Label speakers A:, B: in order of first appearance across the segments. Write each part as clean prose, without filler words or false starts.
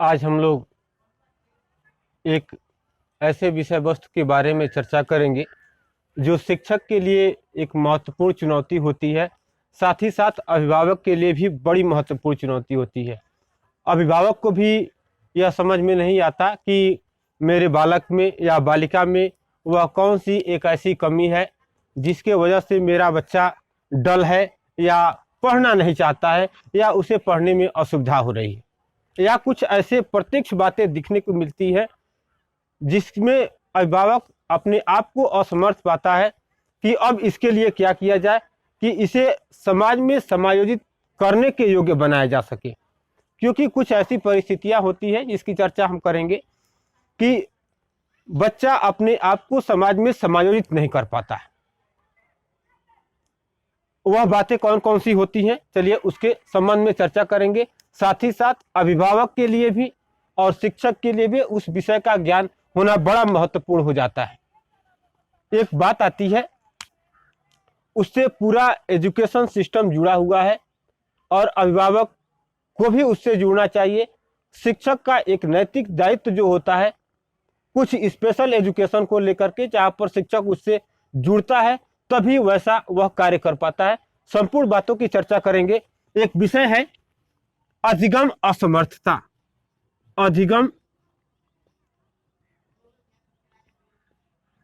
A: आज हम लोग एक ऐसे विषय वस्तु के बारे में चर्चा करेंगे जो शिक्षक के लिए एक महत्वपूर्ण चुनौती होती है, साथ ही साथ अभिभावक के लिए भी बड़ी महत्वपूर्ण चुनौती होती है। अभिभावक को भी यह समझ में नहीं आता कि मेरे बालक में या बालिका में वह कौन सी एक ऐसी कमी है जिसके वजह से मेरा बच्चा डल है या पढ़ना नहीं चाहता है या उसे पढ़ने में असुविधा हो रही है, या कुछ ऐसे प्रत्यक्ष बातें दिखने को मिलती है जिसमें अभिभावक अपने आप को असमर्थ पाता है कि अब इसके लिए क्या किया जाए कि इसे समाज में समायोजित करने के योग्य बनाया जा सके। क्योंकि कुछ ऐसी परिस्थितियां होती हैं जिसकी चर्चा हम करेंगे कि बच्चा अपने आप को समाज में समायोजित नहीं कर पाता है। वह बातें कौन कौन सी होती हैं, चलिए उसके संबंध में चर्चा करेंगे। साथ ही साथ अभिभावक के लिए भी और शिक्षक के लिए भी उस विषय का ज्ञान होना बड़ा महत्वपूर्ण हो जाता है। एक बात आती है, उससे पूरा एजुकेशन सिस्टम जुड़ा हुआ है और अभिभावक को भी उससे जुड़ना चाहिए। शिक्षक का एक नैतिक दायित्व जो होता है कुछ स्पेशल एजुकेशन को लेकर के, जहाँ पर शिक्षक उससे जुड़ता है तभी वैसा वह कार्य कर पाता है। संपूर्ण बातों की चर्चा करेंगे। एक विषय है अधिगम असमर्थता। अधिगम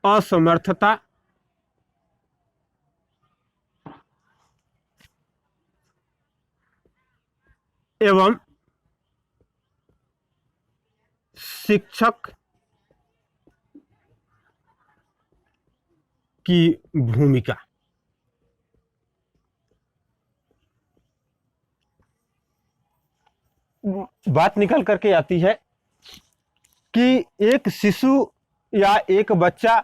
A: असमर्थता एवं शिक्षक की भूमिका। बात निकल करके आती है कि एक शिशु या एक बच्चा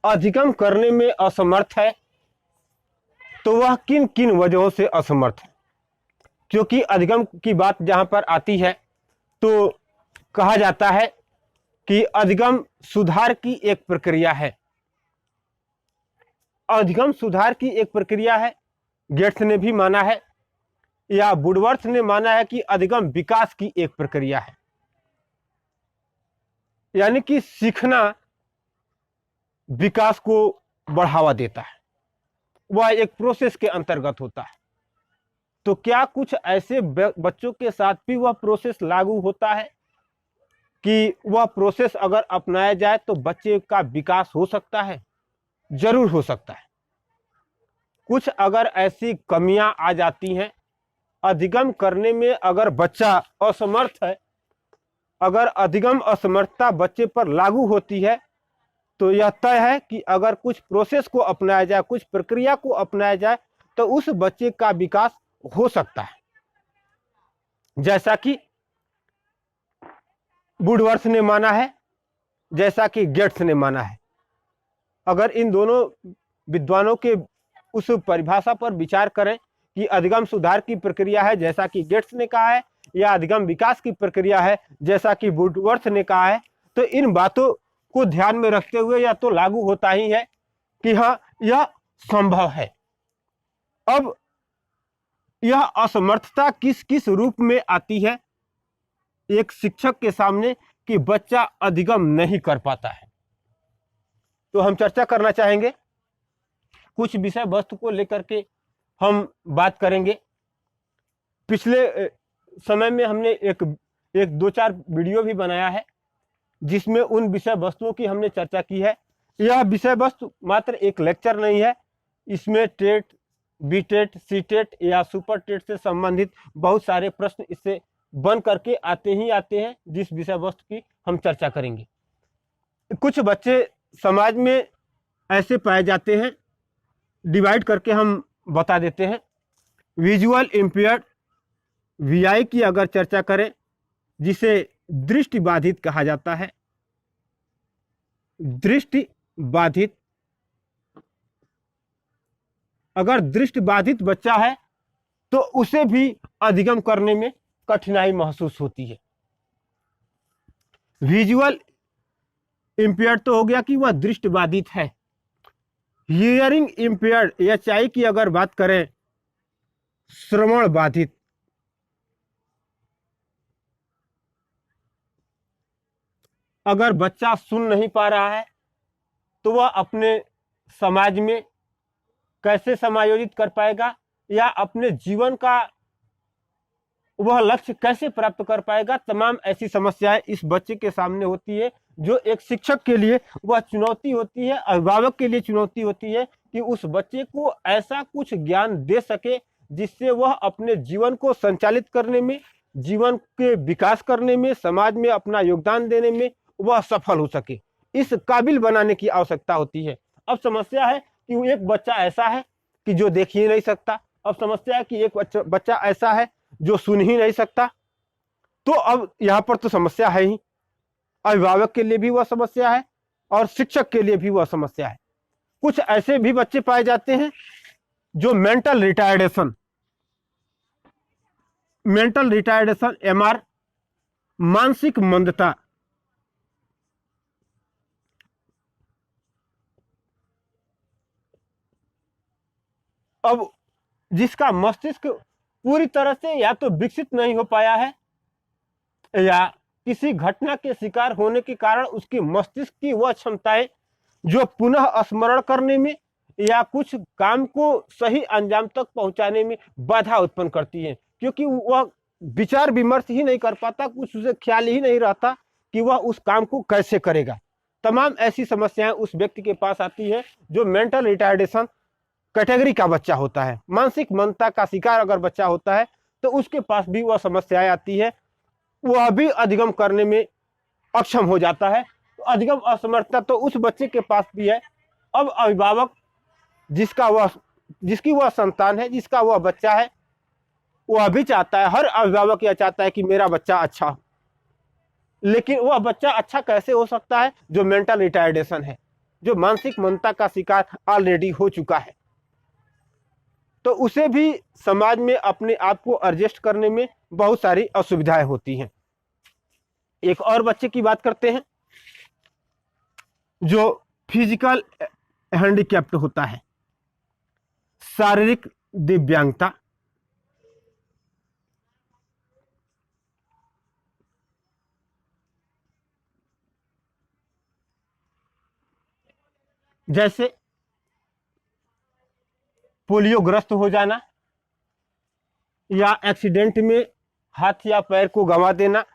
A: अधिगम करने में असमर्थ है तो वह किन किन वजहों से असमर्थ है। क्योंकि अधिगम की बात जहां पर आती है तो कहा जाता है कि अधिगम सुधार की एक प्रक्रिया है। अधिगम सुधार की एक प्रक्रिया है। गेट्स ने भी माना है या वुडवर्थ ने माना है कि अधिगम विकास की एक प्रक्रिया है, यानी कि सीखना विकास को बढ़ावा देता है, वह एक प्रोसेस के अंतर्गत होता है। तो क्या कुछ ऐसे बच्चों के साथ भी वह प्रोसेस लागू होता है कि वह प्रोसेस अगर अपनाया जाए तो बच्चे का विकास हो सकता है? जरूर हो सकता है। कुछ अगर ऐसी कमियां आ जाती हैं अधिगम करने में, अगर बच्चा असमर्थ है, अगर अधिगम असमर्थता बच्चे पर लागू होती है तो यह तय है कि अगर कुछ प्रोसेस को अपनाया जाए, कुछ प्रक्रिया को अपनाया जाए तो उस बच्चे का विकास हो सकता है। जैसा कि वुडवर्थ ने माना है, जैसा कि गेट्स ने माना है। अगर इन दोनों विद्वानों के उस परिभाषा पर विचार करें कि अधिगम सुधार की प्रक्रिया है जैसा कि गेट्स ने कहा है, या अधिगम विकास की प्रक्रिया है जैसा कि वुडवर्थ ने कहा है, तो इन बातों को ध्यान में रखते हुए यह तो लागू होता ही है कि हाँ यह संभव है। अब यह असमर्थता किस किस रूप में आती है एक शिक्षक के सामने कि बच्चा अधिगम नहीं कर पाता है, तो हम चर्चा करना चाहेंगे। कुछ विषय वस्तु को लेकर के हम बात करेंगे। पिछले समय में हमने एक दो चार वीडियो भी बनाया है जिसमें उन विषय वस्तुओं की हमने चर्चा की है। यह विषय वस्तु मात्र एक लेक्चर नहीं है, इसमें TET, B TET, C TET या सुपर टेट से संबंधित बहुत सारे प्रश्न इससे बन करके आते ही आते हैं, जिस विषय वस्तु की हम चर्चा करेंगे। कुछ बच्चे समाज में ऐसे पाए जाते हैं, डिवाइड करके हम बता देते हैं। विजुअल इम्पेयर्ड, वीआई की अगर चर्चा करें, जिसे दृष्टि बाधित कहा जाता है। दृष्टि बाधित, अगर दृष्टि बाधित बच्चा है तो उसे भी अधिगम करने में कठिनाई महसूस होती है। विजुअल इम्पेयर्ड तो हो गया कि वह दृष्टि बाधित है। हियरिंग इम्पेयर्ड या चाहे की अगर बात करें, श्रवण बाधित, अगर बच्चा सुन नहीं पा रहा है तो वह अपने समाज में कैसे समायोजित कर पाएगा या अपने जीवन का वह लक्ष्य कैसे प्राप्त कर पाएगा। तमाम ऐसी समस्याएं इस बच्चे के सामने होती है, जो एक शिक्षक के लिए वह चुनौती होती है, अभिभावक के लिए चुनौती होती है कि उस बच्चे को ऐसा कुछ ज्ञान दे सके जिससे वह अपने जीवन को संचालित करने में, जीवन के विकास करने में, समाज में अपना योगदान देने में वह सफल हो सके। इस काबिल बनाने की आवश्यकता होती है। अब समस्या है कि एक बच्चा ऐसा है कि जो देख ही नहीं सकता, अब समस्या है कि एक बच्चा ऐसा है जो सुन ही नहीं सकता। तो अब यहाँ पर तो समस्या है ही, अभिभावक के लिए भी वह समस्या है और शिक्षक के लिए भी वह समस्या है। कुछ ऐसे भी बच्चे पाए जाते हैं जो मेंटल रिटार्डेशन MR, मानसिक मंदता, अब जिसका मस्तिष्क पूरी तरह से या तो विकसित नहीं हो पाया है या किसी घटना के शिकार होने के कारण उसके मस्तिष्क की वह क्षमताएं जो पुनः स्मरण करने में या कुछ काम को सही अंजाम तक पहुंचाने में बाधा उत्पन्न करती है, क्योंकि वह विचार विमर्श ही नहीं कर पाता, कुछ उसे ख्याल ही नहीं रहता कि वह उस काम को कैसे करेगा। तमाम ऐसी समस्याएं उस व्यक्ति के पास आती है जो मेंटल रिटार्डेशन कैटेगरी का बच्चा होता है। मानसिक मंदता का शिकार अगर बच्चा होता है तो उसके पास भी वह समस्याएं आती है, वह भी अधिगम करने में अक्षम हो जाता है। तो अधिगम असमर्थता तो उस बच्चे के पास भी है। अब अभिभावक जिसकी वह संतान है, जिसका वह बच्चा है, वह भी चाहता है, हर अभिभावक यह चाहता है कि मेरा बच्चा अच्छा हो, लेकिन वह बच्चा अच्छा कैसे हो सकता है जो मेंटल रिटार्डेशन है, जो मानसिक मंदता का शिकार ऑलरेडी हो चुका है। तो उसे भी समाज में अपने आप को एडजस्ट करने में बहुत सारी असुविधाएं होती हैं। एक और बच्चे की बात करते हैं जो फिजिकल हैंडीकैप्ड होता है, शारीरिक दिव्यांगता। जैसे पोलियोग्रस्त हो जाना या एक्सीडेंट में हाथ या पैर को गंवा देना।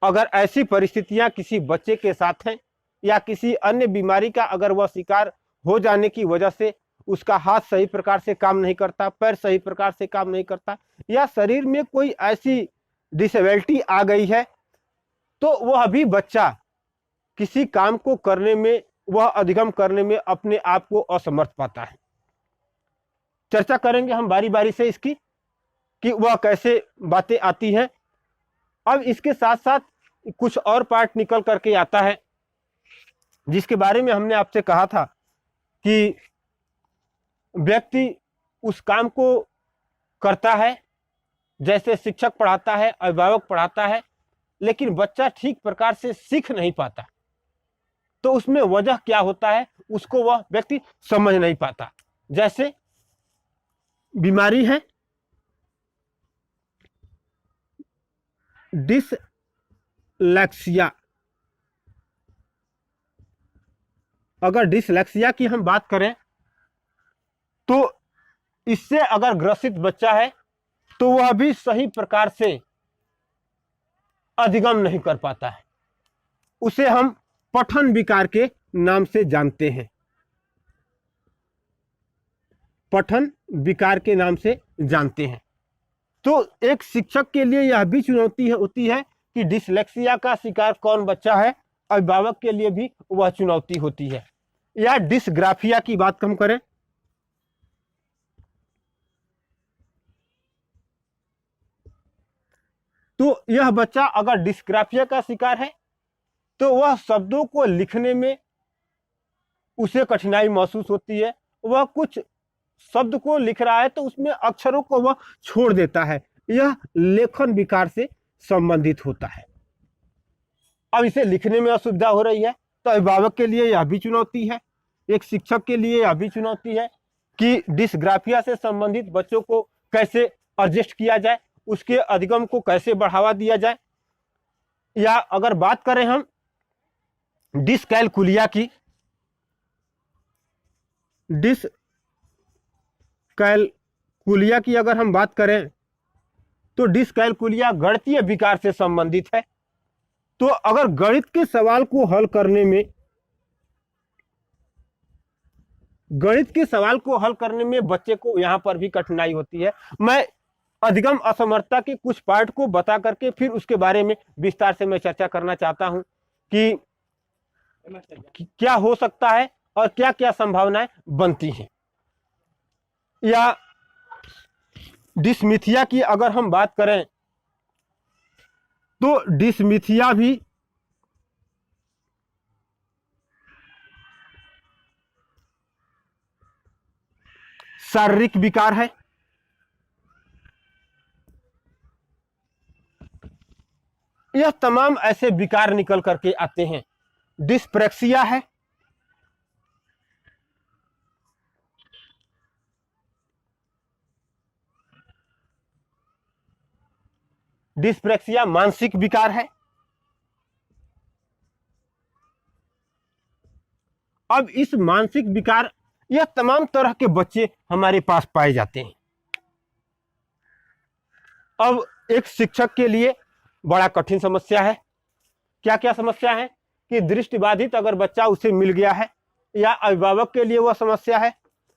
A: अगर ऐसी परिस्थितियां किसी बच्चे के साथ हैं या किसी अन्य बीमारी का अगर वह शिकार हो जाने की वजह से उसका हाथ सही प्रकार से काम नहीं करता, पैर सही प्रकार से काम नहीं करता, या शरीर में कोई ऐसी डिसेबिलिटी आ गई है, तो वह भी बच्चा किसी काम को करने में, वह अधिगम करने में अपने आप को असमर्थ पाता है। चर्चा करेंगे हम बारी बारी से इसकी कि वह कैसे बातें आती हैं। अब इसके साथ साथ कुछ और पार्ट निकल करके आता है जिसके बारे में हमने आपसे कहा था कि व्यक्ति उस काम को करता है जैसे शिक्षक पढ़ाता है, अभिभावक पढ़ाता है, लेकिन बच्चा ठीक प्रकार से सीख नहीं पाता। तो उसमें वजह क्या होता है उसको वह व्यक्ति समझ नहीं पाता। जैसे बीमारी है डिसलेक्सिया। अगर डिसलेक्सिया की हम बात करें तो इससे अगर ग्रसित बच्चा है तो वह भी सही प्रकार से अधिगम नहीं कर पाता है। उसे हम पठन विकार के नाम से जानते हैं, पठन विकार के नाम से जानते हैं। तो एक शिक्षक के लिए यह भी चुनौती होती है कि डिसलेक्सिया का शिकार कौन बच्चा है, अभिभावक के लिए भी वह चुनौती होती है। या डिसग्राफिया की बात हम करें तो यह बच्चा अगर डिसग्राफिया का शिकार है तो वह शब्दों को लिखने में उसे कठिनाई महसूस होती है। वह कुछ शब्द को लिख रहा है तो उसमें अक्षरों को वह छोड़ देता है। यह लेखन विकार से संबंधित होता है। अब इसे लिखने में असुविधा हो रही है तो अभिभावक के लिए यह भी चुनौती है, एक शिक्षक के लिए यह भी चुनौती है कि डिसग्राफिया से संबंधित बच्चों को कैसे एडजस्ट किया जाए, उसके अधिगम को कैसे बढ़ावा दिया जाए। या अगर बात करें हम डिसकैलकुलिया की, डिसकैलकुलिया की अगर हम बात करें तो डिसकैलकुलिया गणितीय विकार से संबंधित है। तो अगर गणित के सवाल को हल करने में बच्चे को यहां पर भी कठिनाई होती है। मैं अधिगम असमर्थता के कुछ पार्ट को बता करके फिर उसके बारे में विस्तार से मैं चर्चा करना चाहता हूं कि क्या हो सकता है और क्या क्या संभावनाएं बनती हैं। या डिसमिथिया की अगर हम बात करें तो डिसमिथिया भी शारीरिक विकार है। यह तमाम ऐसे विकार निकल करके आते हैं। डिस्प्रेक्सिया है, डिस्प्रेक्सिया मानसिक विकार है। अब इस मानसिक विकार, यह तमाम तरह के बच्चे हमारे पास पाए जाते हैं। अब एक शिक्षक के लिए बड़ा कठिन समस्या है। क्या क्या समस्या है कि दृष्टिबाधित अगर बच्चा उसे मिल गया है, या अभिभावक के लिए वह समस्या है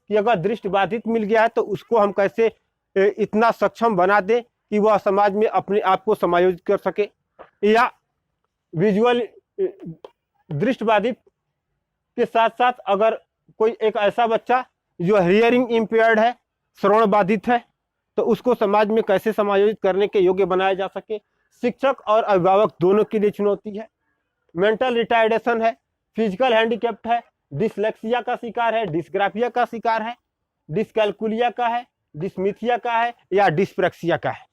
A: कि अगर दृष्टिबाधित मिल गया है तो उसको हम कैसे इतना सक्षम बना दें कि वह समाज में अपने आप को समायोजित कर सके। या विजुअल दृष्टिबाधित के साथ साथ अगर कोई एक ऐसा बच्चा जो हियरिंग इम्पेयर्ड है, श्रवण बाधित है, तो उसको समाज में कैसे समायोजित करने के योग्य बनाया जा सके। शिक्षक और अभिभावक दोनों के लिए चुनौती है। मेंटल रिटार्डेशन है, फिजिकल हैंडीकैप्ट है, डिसलेक्सिया का शिकार है, डिस्ग्राफिया का शिकार है, डिसकैलकुलिया का है, डिसमिथिया का है, या डिस्प्रेक्सिया का है।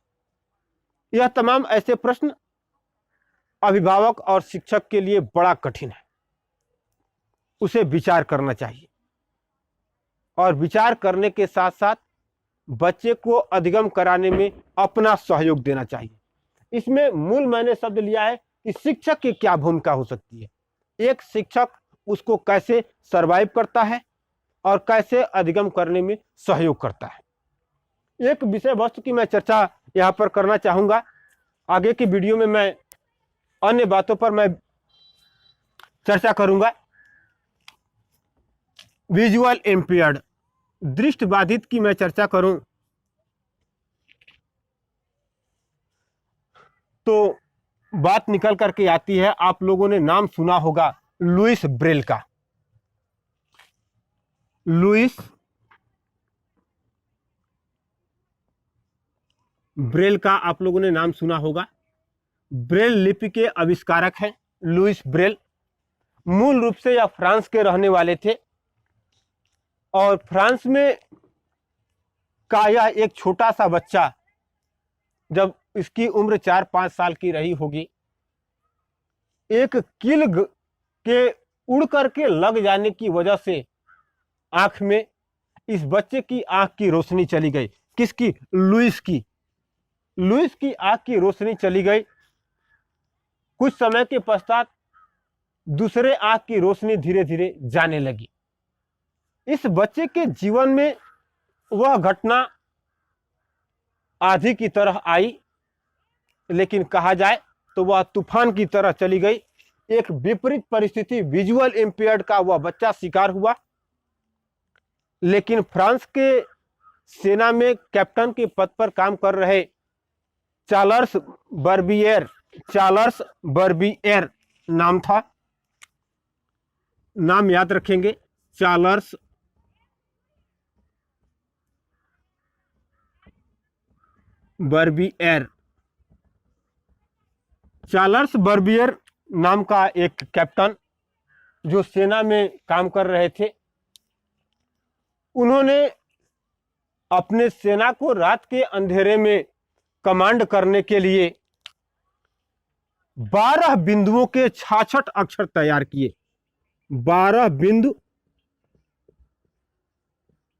A: यह तमाम ऐसे प्रश्न अभिभावक और शिक्षक के लिए बड़ा कठिन है। उसे विचार करना चाहिए और विचार करने के साथ साथ बच्चे को अधिगम कराने में अपना सहयोग देना चाहिए। इसमें मूल मैंने शब्द लिया है कि शिक्षक की क्या भूमिका हो सकती है। एक शिक्षक उसको कैसे सरवाइव करता है और कैसे अधिगम करने में सहयोग करता है। एक विषय वस्तु की मैं चर्चा यहाँ पर करना चाहूँगा। आगे की वीडियो में मैं अन्य बातों पर मैं चर्चा करूँगा। विजुअल इम्पेयर्ड, दृष्टिबाधित की मैं चर्चा करूं तो बात निकल करके आती है, आप लोगों ने नाम सुना होगा लुइस ब्रेल का। लुइस ब्रेल का आप लोगों ने नाम सुना होगा। ब्रेल लिपि के आविष्कारक हैं लुइस ब्रेल। मूल रूप से यह फ्रांस के रहने वाले थे और फ्रांस में का यह एक छोटा सा बच्चा, जब इसकी उम्र 4-5 साल की रही होगी, एक कील के उड़ करके लग जाने की वजह से आंख में, इस बच्चे की आंख की रोशनी चली गई। किसकी? लुइस की। लुइस की आंख की रोशनी चली गई। कुछ समय के पश्चात दूसरे आंख की रोशनी धीरे धीरे जाने लगी। इस बच्चे के जीवन में वह घटना आंधी की तरह आई, लेकिन कहा जाए तो वह तूफान की तरह चली गई। एक विपरीत परिस्थिति, विजुअल इम्पेयर्ड का वह बच्चा शिकार हुआ, लेकिन फ्रांस के सेना में कैप्टन के पद पर काम कर रहे चार्ल्स बर्बिएर नाम था, नाम याद रखेंगे, चार्ल्स बर्बिएर। चार्ल्स बर्बियर नाम का एक कैप्टन जो सेना में काम कर रहे थे, उन्होंने अपने सेना को रात के अंधेरे में कमांड करने के लिए 12 बिंदुओं के 66 अक्षर तैयार किए। 12 बिंदु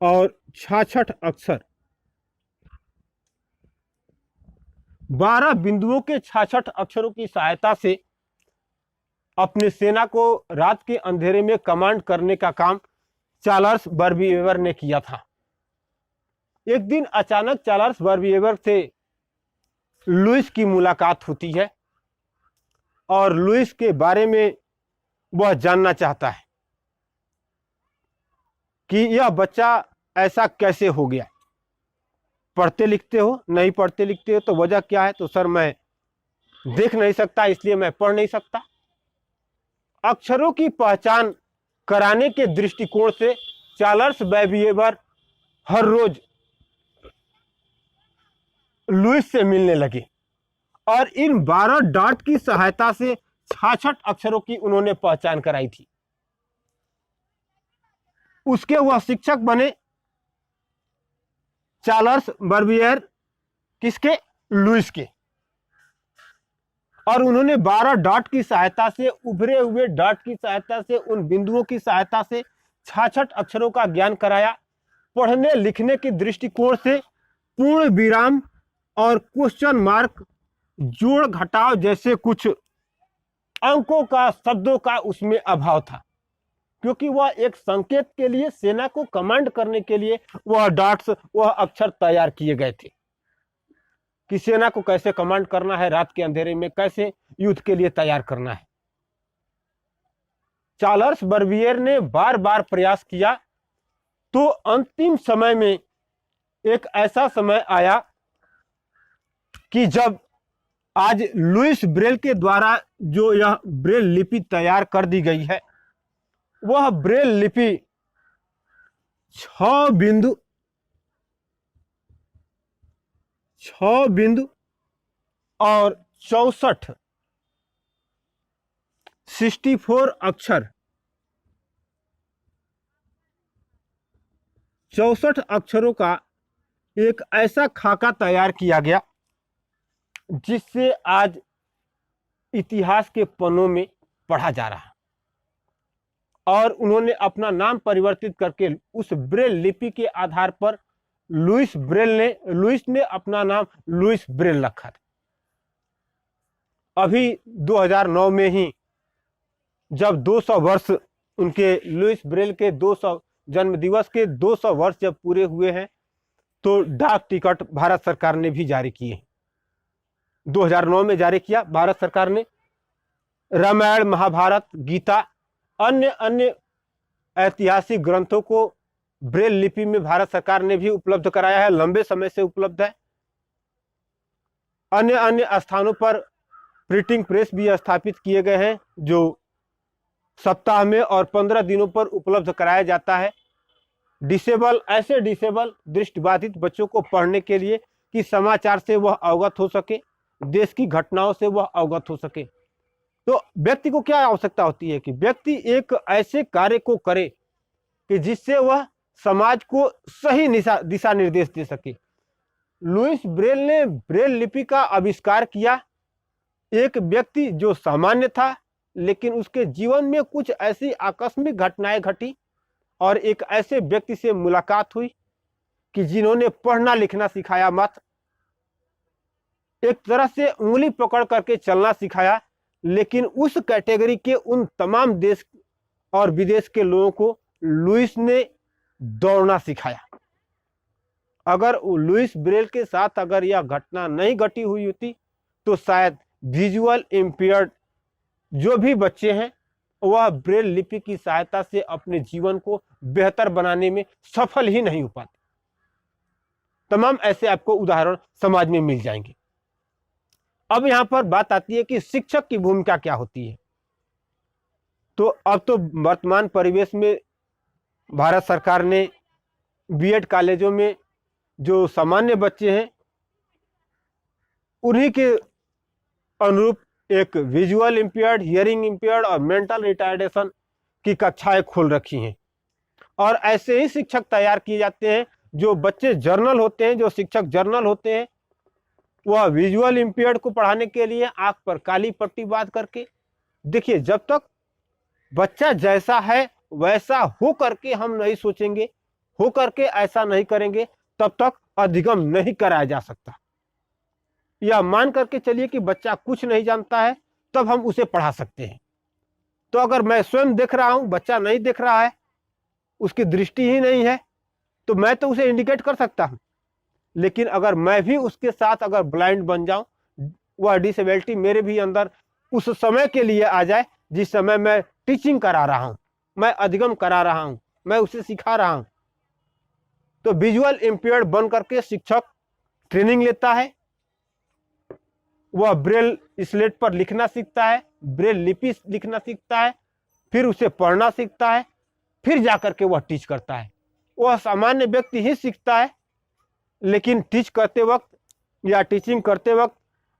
A: और 66 अक्षर। 12 बिंदुओं के 66 अक्षरों की सहायता से अपने सेना को रात के अंधेरे में कमांड करने का काम चार्ल्स बर्बिएवर ने किया था। एक दिन अचानक चार्ल्स बर्बिएवर से लुईस की मुलाकात होती है और लुईस के बारे में वह जानना चाहता है कि यह बच्चा ऐसा कैसे हो गया। पढ़ते लिखते हो? नहीं पढ़ते लिखते हो। तो वजह क्या है? तो सर मैं देख नहीं सकता इसलिए मैं पढ़ नहीं सकता। अक्षरों की पहचान कराने के दृष्टिकोण से चार्ल्स बर्बिएवर हर रोज लुईस से मिलने लगे और इन 12 डॉट की सहायता से 66 अक्षरों की उन्होंने पहचान कराई थी। उसके वह शिक्षक बने चार्ल्स बर्बिएवर, किसके? लुईस के। और उन्होंने 12 डॉट की सहायता से, उभरे हुए डॉट की सहायता से, उन बिंदुओं की सहायता से 66 अक्षरों का ज्ञान कराया। पढ़ने लिखने के दृष्टिकोण से पूर्ण विराम और क्वेश्चन मार्क, जोड़ घटाव जैसे कुछ अंकों का, शब्दों का उसमें अभाव था, क्योंकि वह एक संकेत के लिए, सेना को कमांड करने के लिए वह डॉट्स, वह अक्षर तैयार किए गए थे कि सेना को कैसे कमांड करना है, रात के अंधेरे में कैसे युद्ध के लिए तैयार करना है। चार्ल्स बर्बिएवर ने बार बार प्रयास किया तो अंतिम समय में एक ऐसा समय आया कि जब आज लुईस ब्रेल के द्वारा जो यह ब्रेल लिपि तैयार कर दी गई है, वह ब्रेल लिपि 6 बिंदु और 64 64 अक्षर, 64 अक्षरों का एक ऐसा खाका तैयार किया गया जिससे आज इतिहास के पन्नों में पढ़ा जा रहा है। और उन्होंने अपना नाम परिवर्तित करके उस ब्रेल लिपि के आधार पर लुईस ने अपना नाम लुईस ब्रेल रखा था। अभी 2009 में ही जब 200 वर्ष उनके लुईस ब्रेल के 200 जन्म दिवस के 200 वर्ष जब पूरे हुए हैं, तो डाक टिकट भारत सरकार ने भी जारी किए। 2009 में जारी किया भारत सरकार ने। रामायण, महाभारत, गीता, अन्य ऐतिहासिक ग्रंथों को ब्रेल लिपि में भारत सरकार ने भी उपलब्ध कराया है, लंबे समय से उपलब्ध है। अन्य स्थानों पर प्रिंटिंग प्रेस भी स्थापित किए गए हैं जो सप्ताह में और 15 दिनों पर उपलब्ध कराया जाता है ऐसे डिसेबल दृष्टिबाधित बच्चों को पढ़ने के लिए कि समाचार से वह अवगत हो सके, देश की घटनाओं से वह अवगत हो सके। तो व्यक्ति को क्या आवश्यकता होती है कि व्यक्ति एक ऐसे कार्य को करे कि जिससे वह समाज को सही दिशा निर्देश दे सके। लुईस ब्रेल ने ब्रेल लिपि का आविष्कार किया। एक व्यक्ति जो सामान्य था, लेकिन उसके जीवन में कुछ ऐसी आकस्मिक घटनाएं घटी और एक ऐसे व्यक्ति से मुलाकात हुई कि जिन्होंने पढ़ना लिखना सिखाया मत, एक तरह से उंगली पकड़ करके चलना सिखाया, लेकिन उस कैटेगरी के उन तमाम देश और विदेश के लोगों को लुईस ने दौड़ना सिखाया। अगर लुईस ब्रेल के साथ अगर यह घटना नहीं घटी हुई होती तो शायद विजुअल इम्पेयर्ड जो भी बच्चे हैं वह ब्रेल लिपि की सहायता से अपने जीवन को बेहतर बनाने में सफल ही नहीं हो पाते। तमाम ऐसे आपको उदाहरण समाज में मिल जाएंगे। अब यहां पर बात आती है कि शिक्षक की भूमिका क्या होती है। तो अब तो वर्तमान परिवेश में भारत सरकार ने बीएड कॉलेजों में जो सामान्य बच्चे हैं उन्हीं के अनुरूप एक विजुअल इम्पेयर्ड, हियरिंग इम्पेयर्ड और मेंटल रिटार्डेशन की कक्षाएं खोल रखी हैं। और ऐसे ही शिक्षक तैयार किए जाते हैं जो बच्चे जर्नल होते हैं, जो शिक्षक जर्नल होते हैं, वह विजुअल इम्पेयर्ड को पढ़ाने के लिए आंख पर काली पट्टी बांध करके। देखिए, जब तक बच्चा जैसा है वैसा हो करके हम नहीं सोचेंगे, हो करके ऐसा नहीं करेंगे, तब तक अधिगम नहीं कराया जा सकता। या मान करके चलिए कि बच्चा कुछ नहीं जानता है, तब हम उसे पढ़ा सकते हैं। तो अगर मैं स्वयं देख रहा हूं, बच्चा नहीं देख रहा है, उसकी दृष्टि ही नहीं है, तो मैं तो उसे इंडिकेट कर सकता हूं। लेकिन अगर मैं भी उसके साथ अगर ब्लाइंड बन जाऊं, वह डिसेबिलिटी मेरे भी अंदर उस समय के लिए आ जाए जिस समय मैं टीचिंग करा रहा हूं, मैं अधिगम करा रहा हूं, मैं उसे सिखा रहा हूं, तो विजुअल इंपेयर्ड बन करके शिक्षक ट्रेनिंग लेता है, वह ब्रेल स्लेट पर लिखना सीखता है, ब्रेल लिपि लिखना सीखता है, फिर उसे पढ़ना सीखता है, फिर जाकर के वह टीच करता है। वह सामान्य व्यक्ति ही सीखता है, लेकिन टीच करते वक्त या टीचिंग करते वक्त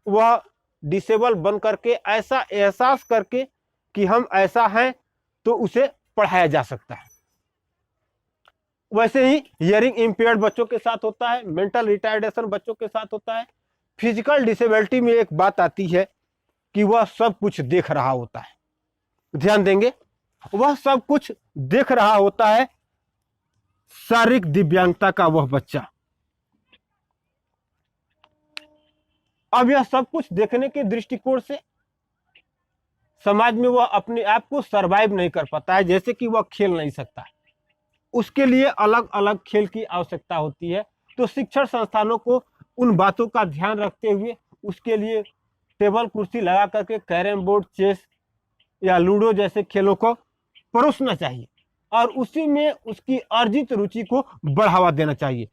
A: वह डिसेबल बन करके ऐसा एहसास करके कि हम ऐसा हैं, तो उसे पढ़ाया जा सकता है। वैसे ही हियरिंग इंपेयर्ड बच्चों के साथ होता है, मेंटल रिटार्डेशन बच्चों के साथ होता है। फिजिकल डिसेबिलिटी में एक बात आती है कि वह सब कुछ देख रहा होता है। ध्यान देंगे, वह सब कुछ देख रहा होता है, शारीरिक दिव्यांगता का वह बच्चा। अब यह सब कुछ देखने के दृष्टिकोण से समाज में वह अपने आप को सरवाइव नहीं कर पाता है। जैसे कि वह खेल नहीं सकता, उसके लिए अलग अलग खेल की आवश्यकता होती है। तो शिक्षण संस्थानों को उन बातों का ध्यान रखते हुए उसके लिए टेबल कुर्सी लगा करके कैरम बोर्ड, चेस या लूडो जैसे खेलों को परोसना चाहिए और उसी में उसकी अर्जित रुचि को बढ़ावा देना चाहिए।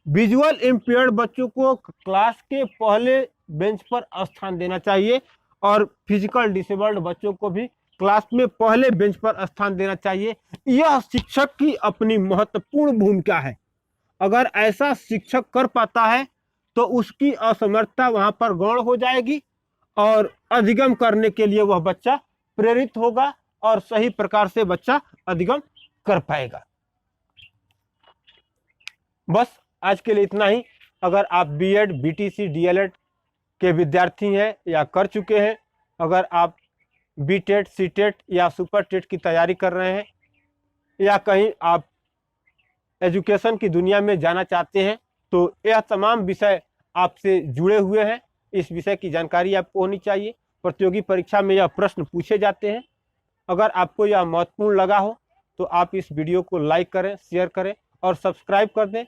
A: विजुअल इंपेयर्ड बच्चों को क्लास के पहले बेंच पर स्थान देना चाहिए और फिजिकल डिसेबल्ड बच्चों को भी क्लास में पहले बेंच पर स्थान देना चाहिए। यह शिक्षक की अपनी महत्वपूर्ण भूमिका है। अगर ऐसा शिक्षक कर पाता है तो उसकी असमर्थता वहां पर गौण हो जाएगी और अधिगम करने के लिए वह बच्चा प्रेरित होगा और सही प्रकार से बच्चा अधिगम कर पाएगा। बस आज के लिए इतना ही। अगर आप बीएड, बीटीसी, डीएलएड के विद्यार्थी हैं या कर चुके हैं, अगर आप बीटेट, सीटेट या सुपर टेट की तैयारी कर रहे हैं या कहीं आप एजुकेशन की दुनिया में जाना चाहते हैं, तो यह तमाम विषय आपसे जुड़े हुए हैं। इस विषय की जानकारी आपको होनी चाहिए। प्रतियोगी परीक्षा में यह प्रश्न पूछे जाते हैं। अगर आपको यह महत्वपूर्ण लगा हो तो आप इस वीडियो को लाइक करें, शेयर करें और सब्सक्राइब कर दें,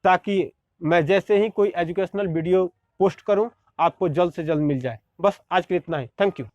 A: ताकि मैं जैसे ही कोई एजुकेशनल वीडियो पोस्ट करूं आपको जल्द से जल्द मिल जाए। बस आज के लिए इतना ही। Thank you.